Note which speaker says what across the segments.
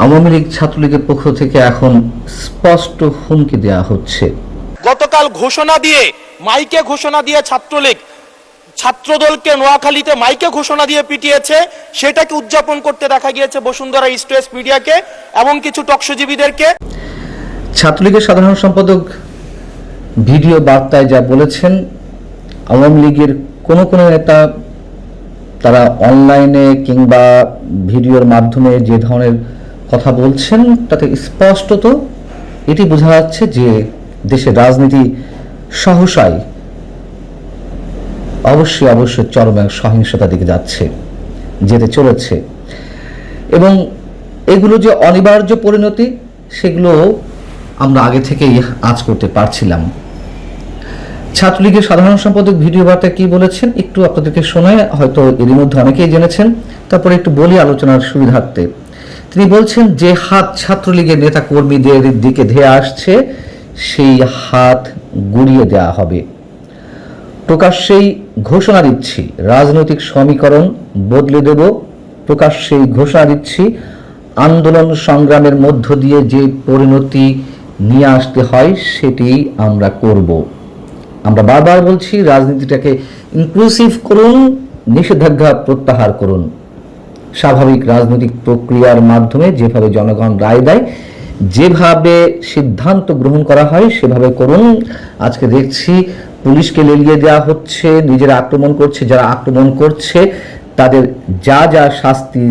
Speaker 1: আওয়ামী লীগ ছাত্রলীগের পক্ষ থেকে এখন স্পষ্ট হুমকি দেওয়া হচ্ছে।
Speaker 2: গতকাল মাইকে ঘোষণা দিয়ে ছাত্রলীগ ছাত্রদলকে নোয়াখালীতে মাইকে ঘোষণা দিয়ে পিটিয়েছে, সেটাকে উদযাপন করতে দেখা গিয়েছে বসুন্ধরা ইস্ট ওয়েস্ট মিডিয়াকে এবং কিছু টকশোজীবীদেরকে।
Speaker 1: ছাত্রলীগের সাধারণ সম্পাদক ভিডিও বার্তায় যা বলেছেন, আওয়ামী লীগের কোনো নেতা তারা অনলাইনে কিংবা ভিডিওর মাধ্যমে যে ধরনের কথা বলছেন তাতে স্পষ্টত এটি বোঝা যাচ্ছে যে দেশের রাজনীতি সহসাই অবশ্যই চরম সহিংসতার দিকে যেতে চলেছে এবং এগুলো যে অনিবার্য পরিণতি সেগুলো আমরা আগে থেকেই আঁচ করতে পারছিলাম। ছাত্রলীগের সাধারণ সম্পাদক ভিডিও বার্তায় কি বলেছেন একটু আপনাদেরকে শোনায়, হয়তো এর মধ্যে অনেকেই জেনেছেন, তারপরে একটু বলি আলোচনার সুবিধার্থে। তিনি বলছেন, যে হাত ছাত্রলীগের নেতা কর্মীদের দিকে ধেয়ে আসছে সেই হাত গুড়িয়ে দেওয়া হবে। প্রকাশ্যেই ঘোষণা দিচ্ছি রাজনৈতিক সমীকরণ বদলে দেব। প্রকাশ্যেই ঘোষণা দিচ্ছি আন্দোলন সংগ্রামের মধ্য দিয়ে যে পরিণতি নিয়ে আসতে হয় সেটি আমরা করব। আমরা বারবার বলছি রাজনীতিটাকে ইনক্লুসিভ করুন, নিষেধাজ্ঞা প্রত্যাহার করুন। স্বাভাবিক রাজনৈতিক প্রক্রিয়ার মাধ্যমে যেভাবে জনগণ রায় দেয়, যেভাবে সিদ্ধান্ত গ্রহণ করা হয় সেভাবে করুন। আজকে দেখছি পুলিশকে লেলিয়ে দেওয়া হচ্ছে, নিজেরা আক্রমণ করছে, যারা আক্রমণ করছে তাদের যা শাস্তি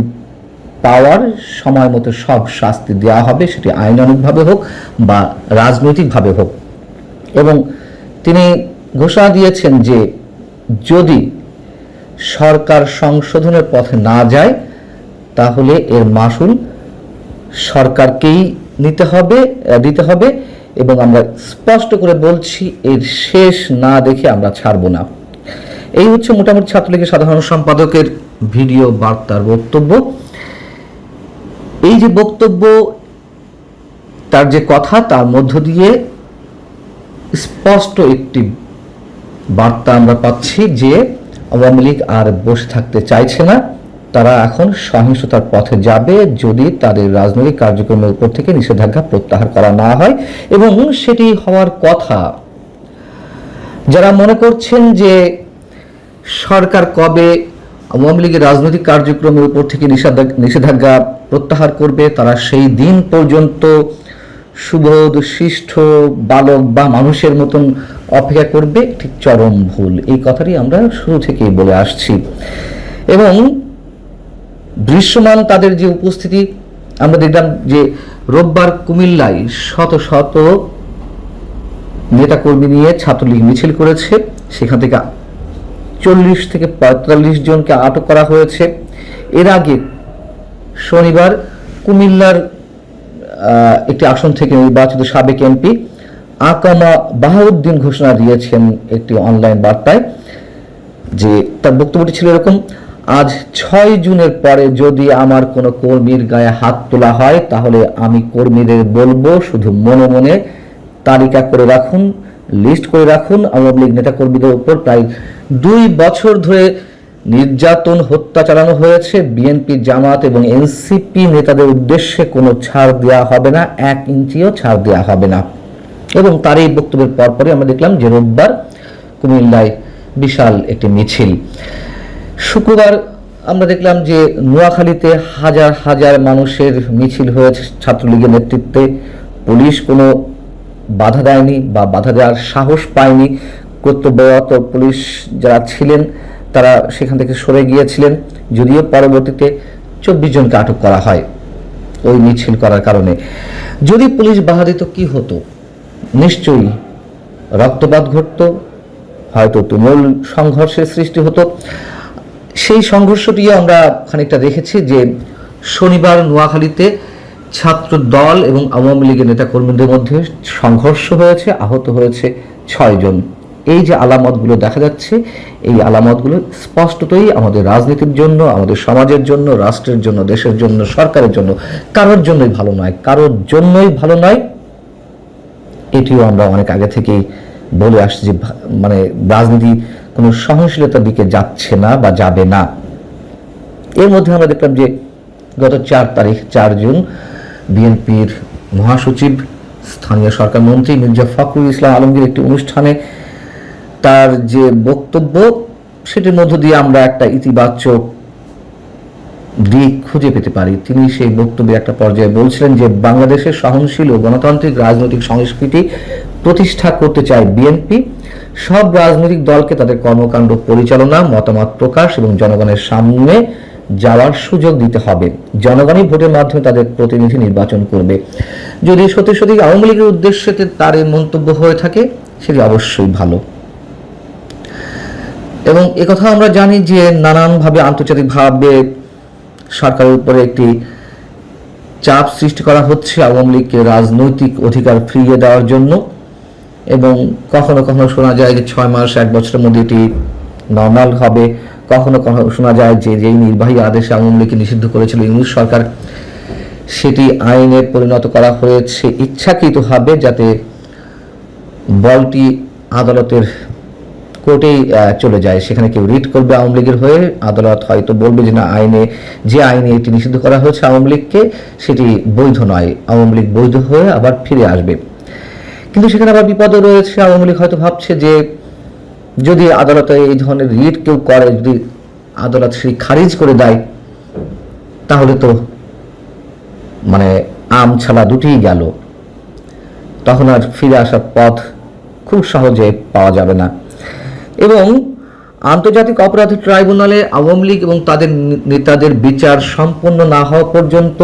Speaker 1: পাওয়ার সময় মতো সব শাস্তি দেওয়া হবে, সেটি আইনানুগভাবে হোক বা রাজনৈতিকভাবে হোক। এবং তিনি ঘোষণা দিয়েছেন যে যদি সরকার সংশোধনের পথে না যায় তাহলে এর মাসুল সরকারকেই দিতে হবে এবং আমরা স্পষ্ট করে বলছি এর শেষ না দেখে আমরা ছাড়ব না। এই হচ্ছে মোটামুটি ছাত্রলীগের সাধারণ সম্পাদকের ভিডিও বার্তার বক্তব্য। এই যে বক্তব্য, তার যে কথা, তার মধ্য দিয়ে স্পষ্ট একটি বার্তা আমরা পাচ্ছি যে আওয়ামী লীগ আর বসে থাকতে চাইছে না, তারা এখন সহিংসতার পথে যাবে যদি তাদের রাজনৈতিক কার্যক্রমের উপর থেকে নিষেধাজ্ঞা প্রত্যাহার করা না হয়। এবং সেটি হওয়ার কথা। যারা মনে করছেন যে সরকার কবে আওয়ামী লীগের রাজনৈতিক কার্যক্রমের উপর থেকে নিষেধাজ্ঞা প্রত্যাহার করবে, তারা সেই দিন পর্যন্ত সুবোধ শিষ্ট বালক বা মানুষের মতন অপেক্ষা করবে, ঠিক চরম ভুল। এই কথাটি আমরা শুরু থেকেই বলে আসছি। এবং দৃশ্যমান তাদের যে উপস্থিতি, আমরা দেখলাম যে রোববার কুমিল্লায় শত শত নেতাকর্মী নিয়ে ছাত্রলীগ মিছিল করেছে, সেখান থেকে 40 থেকে 45 জনকে আটক করা হয়েছে। এর আগে শনিবার কুমিল্লার একটি আসন থেকে নির্বাচিত সাবেক এমপি আকামা বাহাউদ্দিন ঘোষণা দিয়েছেন একটি অনলাইন বার্তায়, যে তার বক্তব্যটি ছিল এরকম: আজ 6 জুনের পরে যদি আমার কোনো কর্মীর গায়ে হাত তোলা হয় তাহলে আমি কর্মীদের বলবো শুধু মনে মনে তালিকা করে রাখুন, লিস্ট করে রাখুন। আওয়ামী লীগ নেতা কর্মীদের উপর প্রায় 2 বছর ধরে নির্যাতন, হত্যা চালানো হয়েছে। বিএনপি, জামাত এবং এনসিপি নেতাদের উদ্দেশ্যে কোনো ছাড় দেওয়া হবে না, 1 ইঞ্চিও ছাড় দেওয়া হবে না। এবং তার এই বক্তব্যের পরপরই আমরা দেখলাম যে রোববার কুমিল্লায় বিশাল একটি মিছিল। শুক্রবার আমরা দেখলাম যে নোয়াখালীতে হাজার হাজার মানুষের মিছিল হয়েছে ছাত্রলীগের নেতৃত্বে। পুলিশ কোনো বাধা দেয়নি বা বাধা দেওয়ার সাহস পায়নি। কর্তব্যরত পুলিশ যারা ছিলেন তারা সেখান থেকে সরে গিয়েছিলেন, যদিও পরবর্তীতে 24 জনকে আটক করা হয় ওই মিছিল করার কারণে। যদি পুলিশ বাধা দিত কি হতো? নিশ্চয়ই রক্তপাত ঘটত, হয়তো তুমুল সংঘর্ষের সৃষ্টি হতো। সেই সংঘর্ষটিও আমরা খানিকটা দেখেছি যে শনিবার নোয়াখালীতে ছাত্র দল এবং আওয়ামী লীগের নেতাকর্মীদের মধ্যে সংঘর্ষ হয়েছে, আহত হয়েছে 6 জন। এই যে আলামতগুলো দেখা যাচ্ছে, এই আলামতগুলো স্পষ্টতই আমাদের রাজনীতির জন্য, আমাদের সমাজের জন্য, রাষ্ট্রের জন্য, দেশের জন্য, সরকারের জন্য কারোর জন্যই ভালো নয়। এটিও আমরা অনেক আগে থেকেই বলে আসছি যে মানে রাজনীতি কোনো সহনশীলতার দিকে যাচ্ছে না বা যাবে না। এর মধ্যে আমরা দেখলাম যে গত 4 জুন বিএনপির মহাসচিব স্থানীয় সরকার মন্ত্রী মির্জা ফখরুল ইসলাম আলমগীর একটি অনুষ্ঠানে তার যে বক্তব্য, সেটির মধ্য দিয়ে আমরা একটা ইতিবাচক দিক খুঁজে পেতে পারি। তিনি সেই বক্তব্যে একটা পর্যায়ে বলছিলেন যে বাংলাদেশের সহনশীল ও গণতান্ত্রিক রাজনৈতিক সংস্কৃতি প্রতিষ্ঠা করতে চায় বিএনপি। সব রাজনৈতিক দলকে তাদের কর্মকাণ্ড পরিচালনা, মতামত প্রকাশ এবং জনগণের সামনে যাওয়ার সুযোগ দিতে হবে। জনগণই ভোটের মাধ্যমে তাদের প্রতিনিধি নির্বাচন করবে। যদি সত্যি সত্যি আওয়ামী লীগের উদ্দেশ্যে তার এই মন্তব্য হয়ে থাকে, সেটি অবশ্যই ভালো। এবং একথা আমরা জানি যে নানানভাবে আন্তর্জাতিকভাবে সরকারের উপরে একটি চাপ সৃষ্টি করা হচ্ছে আওয়ামী লীগকে রাজনৈতিক অধিকার ফিরিয়ে দেওয়ার জন্য। এবং কখনো কখনো শোনা যায় যে 6 মাস 1 বছরের মধ্যে এটি নর্মাল হবে। কখনো কখনো শোনা যায় যে যেই নির্বাহী আদেশে আওয়ামী লীগকে নিষিদ্ধ করেছিল ইউনূস সরকার, সেটি আইনে পরিণত করা হয়েছে ইচ্ছাকৃতভাবে, যাতে বলটি আদালতের কোর্টেই চলে যায়। সেখানে কেউ রিট করবে আওয়ামী লীগের হয়ে, আদালত হয়তো বলবে যে না, যে আইনে এটি নিষিদ্ধ করা হয়েছে আওয়ামী লীগকে, সেটি বৈধ নয়, আওয়ামী লীগ বৈধ হয়ে আবার ফিরে আসবে। কিন্তু সেখানে আবার বিপদও রয়েছে। আওয়ামী লীগ হয়তো ভাবছে যে যদি আদালতে এই ধরনের রিট কেউ করে, যদি আদালত সেটি খারিজ করে দেয়, তাহলে তো মানে আম ছালা দুটিই গেল, তখন আর ফিরে আসার পথ খুব সহজে পাওয়া যাবে না। এবং আন্তর্জাতিক অপরাধ ট্রাইব্যুনালে আওয়ামী লীগ এবং তাদের নেতাদের বিচার সম্পন্ন না হওয়া পর্যন্ত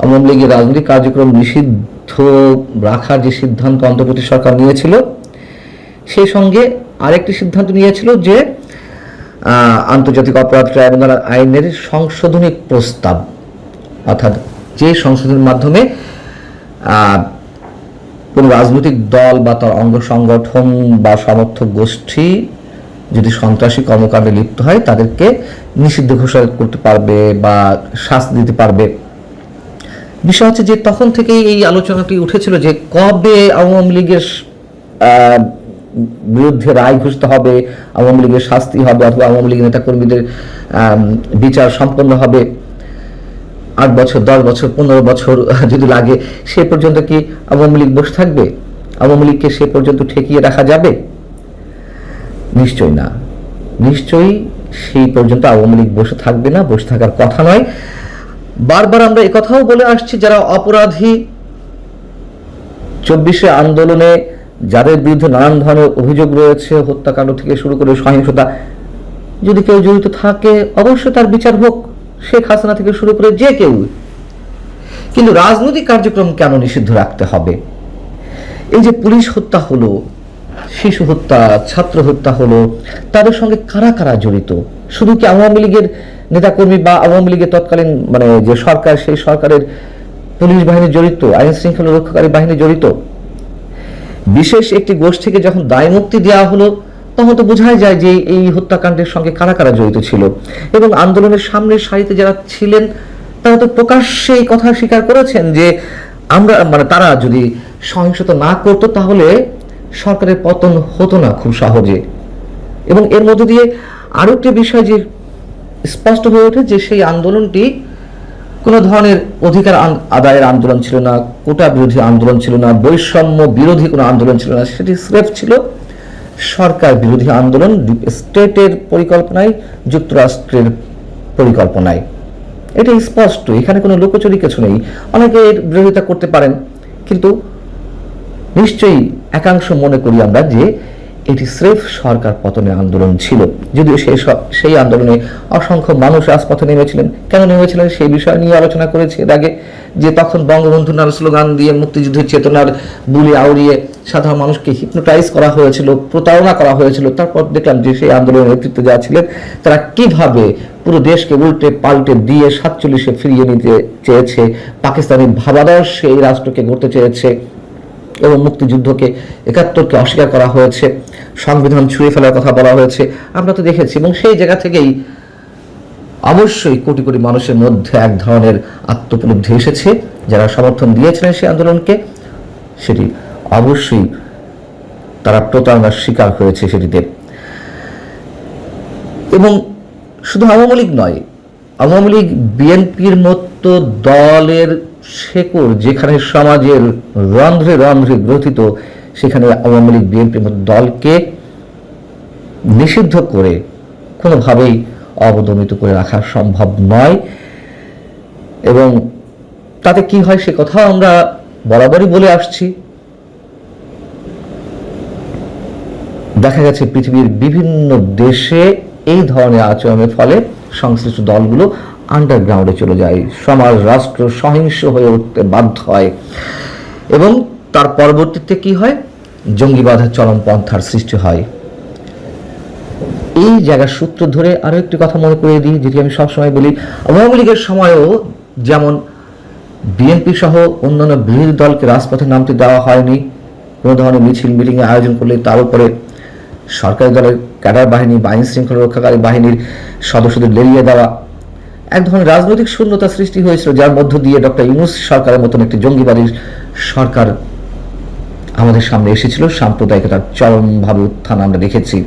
Speaker 1: আওয়ামী লীগের রাজনৈতিক কার্যক্রম নিষিদ্ধ রাখার যে সিদ্ধান্ত অন্তর্বর্তী সরকার নিয়েছিল, সেই সঙ্গে আরেকটি সিদ্ধান্ত নিয়েছিল যে আন্তর্জাতিক অপরাধ ট্রাইব্যুনাল আইনের সংশোধনী প্রস্তাব, অর্থাৎ যে সংশোধনের মাধ্যমে কোনো রাজনৈতিক দল বা তার অঙ্গ সংগঠন বা সমর্থক গোষ্ঠী যদি সন্ত্রাসী কর্মকাণ্ডে লিপ্ত হয়, তাদেরকে নিষিদ্ধ ঘোষণা করতে পারবে বা শাস্তি দিতে পারবে। বিষয় হচ্ছে যে তখন থেকেই এই আলোচনাটি উঠেছিল যে কবে আওয়ামী লীগের বিরুদ্ধে রায় ঘোষিত হবে, আওয়ামী লীগের শাস্তি হবে, অথবা আওয়ামী লীগের নেতাকর্মীদের বিচার সম্পন্ন হবে। 8 বছর, 10 বছর, 15 বছর যদি লাগে, সে পর্যন্ত কি আওয়ামী লীগ বসে থাকবে? আওয়ামী লীগকে সে পর্যন্ত ঠেকিয়ে রাখা যাবে? নিশ্চয়ই না। নিশ্চয়ই সেই পর্যন্ত আওয়ামী লীগ বসে থাকবে না, বসে থাকার কথা নয়। বারবার আমরা একথাও বলে আসছি, যারা অপরাধী, 24শে আন্দোলনে যাদের বিরুদ্ধে নানান ধরনের অভিযোগ রয়েছে, হত্যাকাণ্ড থেকে শুরু করে সহিংসতা, যদি কেউ জড়িত থাকে অবশ্যই তার বিচার হোক, শেখ হাসিনা থেকে শুরু করে যে কেউ। কিন্তু রাজনৈতিক কার্যক্রম কেন নিষিদ্ধ রাখতে হবে? এই যে পুলিশ হত্যা হলো, শিশু হত্যা, ছাত্র হত্যা হলো, তাদের সঙ্গে কারা কারা জড়িত? শুধু কি আওয়ামী লীগের নেতাকর্মী বা আওয়ামী লীগের তৎকালীন যে সরকার, সেই সরকারের পুলিশ বাহিনী জড়িত, আইন শৃঙ্খলা রক্ষাকারী বাহিনী জড়িত? বিশেষ একটি গোষ্ঠীকে যখন দায় মুক্তি দেওয়া হলো, তখন তো বোঝাই যায় যে এই হত্যাকাণ্ডের সঙ্গে কারা কারা জড়িত ছিল। এবং আন্দোলনের সামনের সারিতে যারা ছিলেন, তারা তো প্রকাশ্যে এই কথা স্বীকার করেছেন যে আমরা তারা যদি সহিংসতা না করতো, তাহলে সরকারের পতন হতো না খুব সহজে। এবং এর মধ্য দিয়ে আরো একটি বিষয় যে স্পষ্ট হয়ে ওঠে যে সেই আন্দোলনটি কোনো ধরনের অধিকার আদায়ের আন্দোলন ছিল না, কোটা বিরোধী আন্দোলন ছিল না, বৈষম্য বিরোধী কোনো আন্দোলন ছিল না। সেটি স্রেফ ছিল সরকার বিরোধী আন্দোলন, স্টেটের পরিকল্পনায়, যুক্তরাষ্ট্রের পরিকল্পনায়। এটা স্পষ্ট, এখানে কোনো লুকোচুরি কিছু নেই। অনেকে এর বিরোধিতা করতে পারেন, কিন্তু নিশ্চয়ই একাংশ মনে করি আমরা যে এটি স্রেফ সরকার পতনের আন্দোলন ছিল। যদিও সেই আন্দোলনে অসংখ্য মানুষ রাজপথে নেমেছিলেন। কেন নেমেছিলেন সেই বিষয় নিয়ে আলোচনা করেছি এর আগে, যে তখন বঙ্গবন্ধুর নামে স্লোগান দিয়ে মুক্তিযুদ্ধের চেতনার বুলি আউড়িয়ে সাধারণ মানুষকে হিপনোটাইজ করা হয়েছিল, প্রতারণা করা হয়েছিল। তারপর দেখলাম যে সেই আন্দোলনের নেতৃত্বে যারা ছিলেন, তারা কিভাবে পুরো দেশকে উল্টে পাল্টে দিয়ে 47-এ ফিরিয়ে নিতে চেয়েছে, পাকিস্তানি ভাবাদর্শ এই রাষ্ট্রকে গড়তে চেয়েছে, এবং মুক্তিযুদ্ধকে, 71কে অস্বীকার করা হয়েছে, সংবিধান ছুঁয়ে ফেলার কথা বলা হয়েছে। আমরা তো দেখেছি। এবং সেই জায়গা থেকেই অবশ্যই কোটি কোটি মানুষের মধ্যে এক ধরনের আত্মোপলব্ধি এসেছে। যারা সমর্থন দিয়েছিলেন সেই আন্দোলনকে, সেটি অবশ্যই তারা প্রতারণার শিকার হয়েছে সেটিতে। এবং শুধু আওয়ামী লীগ নয়, আওয়ামী লীগ বিএনপির মতো দলের শেকড় যেখানে সমাজের রন্ধ্রে রন্ধ্রে গ্রথিত, সেখানে আওয়ামী লীগ বিএনপির মতো দলকে নিষিদ্ধ করে কোনোভাবেই অবদমিত করে রাখা সম্ভব নয়। এবং তাতে কি হয় সে কথা আমরা বরাবরই বলে আসছি। দেখা গেছে পৃথিবীর বিভিন্ন দেশে এই ধরনের আচরণের ফলে সংশ্লিষ্ট দলগুলো আন্ডারগ্রাউন্ডে চলে যায়, সমাজ রাষ্ট্র সহিংস হয়ে উঠতে বাধ্য হয় এবং তার পরবর্তীতে কি হয়, জঙ্গিবাদের চরমপন্থার সৃষ্টি হয়। এই জায়গার সূত্র ধরে আরো একটি কথা মনে করিয়ে দিই, যেটি আমি সবসময় বলি, আওয়ামী লীগের সময়ও যেমন বিএনপি সহ অন্যান্য বিরোধী দলকে রাজপথে নামতে দেওয়া হয়নি। কোনো ধরনের মিছিল মিটিং এর আয়োজন করলে তার উপরে সরকারি দলের ক্যাডার বাহিনী বা আইন শৃঙ্খলা রক্ষাকারী বাহিনীর সদস্যদের লেলিয়ে দেওয়া এক ধরনের রাজনৈতিক শূন্যতা সৃষ্টি হয়েছিল, যার মধ্য দিয়ে ডক্টর ইউনূস সরকারের মতন একটি জঙ্গিবাদী সরকার আমাদের সামনে এসেছিল। সাম্প্রদায়িকতার চরমভাবে উত্থান আমরা দেখেছি।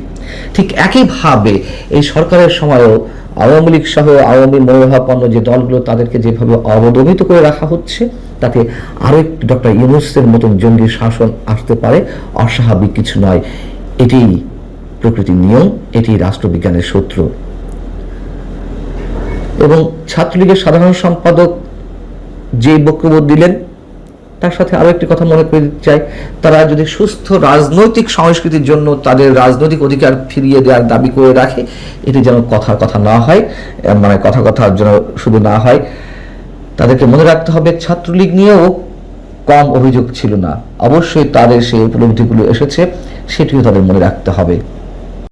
Speaker 1: ঠিক একইভাবে এই সরকারের সময়ও আওয়ামী লীগ সহ আওয়ামী মনোভাবাপন্ন যে দলগুলো তাদেরকে যেভাবে অবদমিত করে রাখা হচ্ছে, তাতে আরো একটি ডক্টর ইউনূসের মতন জঙ্গি শাসন আসতে পারে, অস্বাভাবিক কিছু নয়। এটি প্রকৃতির নিয়ম, এটি রাষ্ট্রবিজ্ঞানের সূত্র। এবং ছাত্রলীগের সাধারণ সম্পাদক যে বক্তব্য দিলেন তার সাথে আরো একটি কথা মনে করে দিতে চাই, তারা যদি সুস্থ রাজনৈতিক সংস্কৃতির জন্য তাদের রাজনৈতিক অধিকার ফিরিয়ে দেওয়ার দাবি করে রাখে, এটি যেন কথার কথা না হয়, মানে কথার জন্য শুধু না হয়। তাদেরকে মনে রাখতে হবে ছাত্রলীগ নিয়েও কম অভিযোগ ছিল না, অবশ্যই তাদের সেই উপলব্ধিগুলো এসেছে, সেটিও তাদের মনে রাখতে হবে।